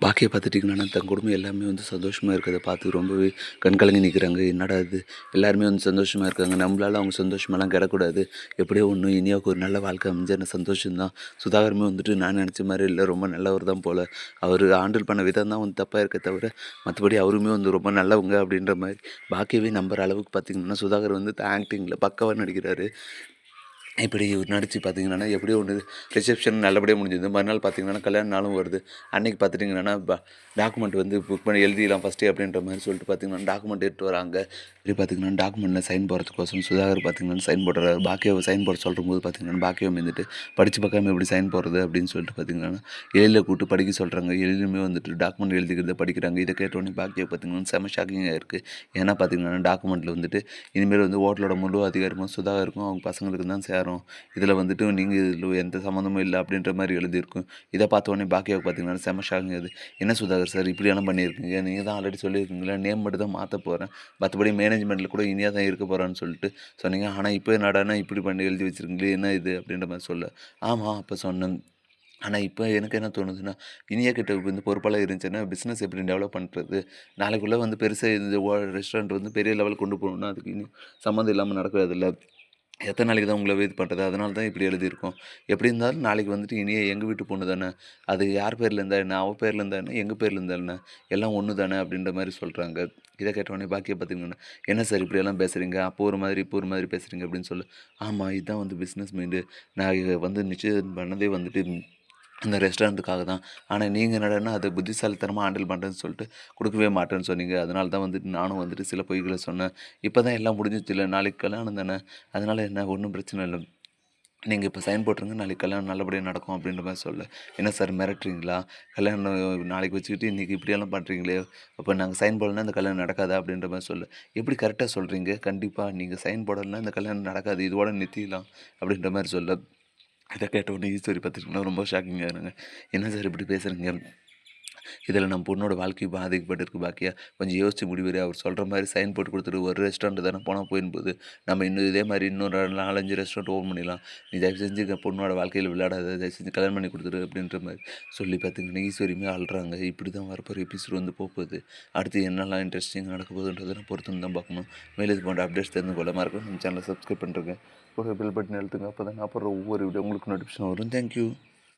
பாக்கிய பார்த்துட்டிங்கன்னா, தன் குடும்பம் எல்லாமே வந்து சந்தோஷமா இருக்கிறத பார்த்து ரொம்பவே கண்கலங்கி நிற்கிறாங்க. என்னடா இது! எல்லாருமே வந்து சந்தோஷமா இருக்காங்க. நம்மளால அவங்க சந்தோஷமெல்லாம் கெடக்கூடாது. எப்படியோ ஒண்ணு இனியாவுக்கு ஒரு நல்ல வாழ்க்கை அமைஞ்சா எனக்கு சந்தோஷம் தான். சுதாகருமே வந்துட்டு நான் நெனச்ச மாரி இல்ல. ரொம்ப நல்லவர் தான் போல. அவரு ஹேண்டில் பண்ண விதம் தான் வந்து தப்பா இருக்கே தவிர, மத்தபடி அவருமே வந்து ரொம்ப நல்லவங்க அப்படின்ற மாரி பாக்கியவே நம்புற அளவுக்கு பார்த்தீங்கன்னா, சுதாகர் வந்து ஆக்டிங்கில பக்காவா நடிக்கிறாரு. இப்படி நடிச்சு பார்த்தீங்கன்னா, எப்படியோ ஒண்ணு ரிசப்ஷன் நல்லபடியா முடிஞ்சது. மறுநாள் பார்த்தீங்கன்னா, கல்யாண நாளும் வருது. அன்னைக்கு பார்த்துட்டீங்கன்னா, டாக்குமெண்ட் வந்து புக் பண்ணி எழுதிடலாம் ஃபர்ஸ்ட்டே அப்படின்ற மாரி சொல்லிட்டு பார்த்தீங்கன்னா, டாக்குமெண்ட் எடுத்துட்டு வராங்க. இப்படி பார்த்தீங்கன்னா, டாக்குமெண்ட்ல சைன் போடுறதுக்கோசரம் சுதாகர் பார்த்தீங்கன்னா, சைன் போடுறாரு. பாக்கியாவ சைன் போட சொல்லும்போது பார்த்தீங்கன்னா, பாக்கியம் வந்துட்டு படிச்சு பார்க்காம எப்படி சைன் போடுறது அப்படின்னு சொல்லிட்டு பார்த்தீங்கன்னா, எழில கூப்பிட்டு படிக்க சொல்றாங்க. எழிலுமே வந்துட்டு டாக்குமெண்ட் எழுதிக்கிறத படிக்கிறாங்க. இத கேட்டோனே பாக்கியா பார்த்தீங்கன்னா, செம ஷாக்கிங்கா இருக்கு. ஏன்னா பார்த்தீங்கன்னா, டாக்குமெண்ட்ல வந்துட்டு இனிமேல் வந்து ஹோட்டலோட முழு அதிகாரமும் சுதாகருக்கும் அவங்க பசங்களுக்கு தான் சேரும். இதில வந்துட்டு நீங்க இதில எந்த சம்மந்தமும் இல்ல அப்படின்ற மாரி எழுதியிருக்கும். இத பார்த்தோனே பாக்கியாவுக்கு பார்த்தீங்கன்னா, செம ஷாக்கிங் ஆகுது. என்ன சுதாகர் சார் இப்படியெல்லாம் பண்ணியிருக்கீங்க? நீங்க தான் ஆல்ரெடி சொல்லியிருக்கீங்கல்ல, நேம் மட்டும் தான் மாத்த போறேன். மத்தபடி மேனேஜ்மெண்ட்ல கூட இனியா தான் இருக்க போறேன்னு சொல்லிட்டு சொன்னீங்க. ஆனா இப்போ என்னடான்னா இப்படி பண்ணி எழுதி வச்சிருக்கீங்களே என்ன இது? அப்படின்ற மாரி சொல்ல. ஆமா அப்ப சொன்னேன். ஆனா இப்ப எனக்கு என்ன தோணுதுன்னா, இனியா கிட்ட வந்து பொறுப்பெல்லாம் இருந்துச்சுன்னா, பிசினஸ் எப்படி டெவலப் பண்றது? நாளைக்குள்ள வந்து பெருசா இந்த ரெஸ்டாரண்ட் வந்து பெரிய லெவலுக்கு கொண்டு போணும்னா, அதுக்கு இனி சம்மந்தம் இல்லாம நடக்காதுல்ல. எத்தன நாளைக்கு தான் உங்கள இது பண்றது? அதனால தான் இப்படி எழுதியிருக்கோம். எப்படி இருந்தாலும் நாளைக்கு வந்துட்டு இனியா எங்க வீட்டு பொண்ணு தானே. அது யார் பேர்ல இருந்தா என்ன? அவ பேர்ல இருந்தா என்ன? எங்க பேர்ல இருந்தா என்ன? எல்லாம் ஒண்ணு தானே அப்படின்ற மாரி சொல்றாங்க. இத கேட்டவுடனே பாக்கியா பார்த்தீங்கன்னா, "என்ன சார் இப்படியெல்லாம் பேசுறீங்க? அப்போ ஒரு மாதிரி, இப்போ ஒரு மாதிரி பேசுறீங்க" அப்படின்னு சொல்ல. ஆமா இதான் வந்து பிசினஸ் மைண்டு. நான் இத வந்து நிச்சயம் பண்ணதே வந்துட்டு அந்த ரெஸ்டாரண்ட்டுக்காக தான். ஆனா நீங்க என்னடான்னா, அத புத்திசாலித்தனமா ஹேண்டில் பண்றேன்னு சொல்லிட்டு குடுக்கவே மாட்டேன்னு சொன்னீங்க. அதனால தான் வந்துட்டு நானும் வந்துட்டு சில பொய்கள சொன்னேன். இப்ப தான் எல்லாம் முடிஞ்சிருச்சுல்ல. நாளைக்கு கல்யாணம் தானே. அதனால என்ன ஒண்ணும் பிரச்சனை இல்ல. நீங்க இப்ப சைன் போட்டுருங்க. நாளைக்கு கல்யாணம் நல்லபடியா நடக்கும் அப்படின்ற மாரி சொல்ல. என்ன சார் மிரட்டுறீங்களா? கல்யாணம் நாளைக்கு வச்சுக்கிட்டு இன்னைக்கு இப்படியெல்லாம் பண்றீங்களே! அப்ப நாங்க சைன் போடலன்னா இந்த கல்யாணம் நடக்காதா? அப்படின்ற மாரி சொல்ல. எப்படி கரெக்ட்டா சொல்றீங்க? கண்டிப்பா நீங்க சைன் போடலன்னா இந்த கல்யாணம் நடக்காது. இதோட நிறுத்திடலாம் அப்படின்ற மாரி சொல்ல. இத கேட்டவுடனே ஈஸ்வரி பார்த்துக்கிட்டிங்கன்னா ரொம்ப ஷாக்கிங்கா ஆனாங்க. என்ன சார் இப்படி பேசுறீங்க? இதில நம்ம பொண்ணோட வாழ்க்கை பாதிக்கப்பட்டிருக்கு பாக்கியா. கொஞ்சம் யோசிச்சு முடிவெடு. அவர் சொல்ற மாரி சைன் போட்டு குடுத்துட்டு ஒரு ரெஸ்டாரண்ட் தானே போனா போயின்னு போது. நம்ம இன்னும் இதே மாரி இன்னொரு 4, 5 ரெஸ்டாரண்ட் ஓப்பன் பண்ணிடலாம். நீ தயவு செஞ்சு எங்க பொண்ணோட வாழ்க்கையில விளையாடாத. தயவு செஞ்சு கல்யாணம் பண்ணி குடுத்துரு அப்படின்ற மாரி சொல்லி பார்த்தீங்கன்னா, ஈஸ்வரியுமே அழுறாங்க. இப்படி தான் வரப்போற எபிசோட் வந்து போப்போது. அடுத்து என்னலாம் இன்ட்ரெஸ்டிங்கா நடக்க போகுதுன்றத நான் பொறுத்து வந்து தான் பார்க்கணும். மேலும் இது போன்ற அப்டேட்ஸ் தெரிந்து கொள்ள மறக்காம நம்ம சேனல சப்ஸ்கிரைப் பண்ணிருங்க. கூட பெல் பட்டன் அழுத்துங்க. அப்பதான் நான் போடுற ஒவ்வொரு வீடியோ உங்களுக்கு நோட்டிஃபிகேஷன் வரும். Thank you.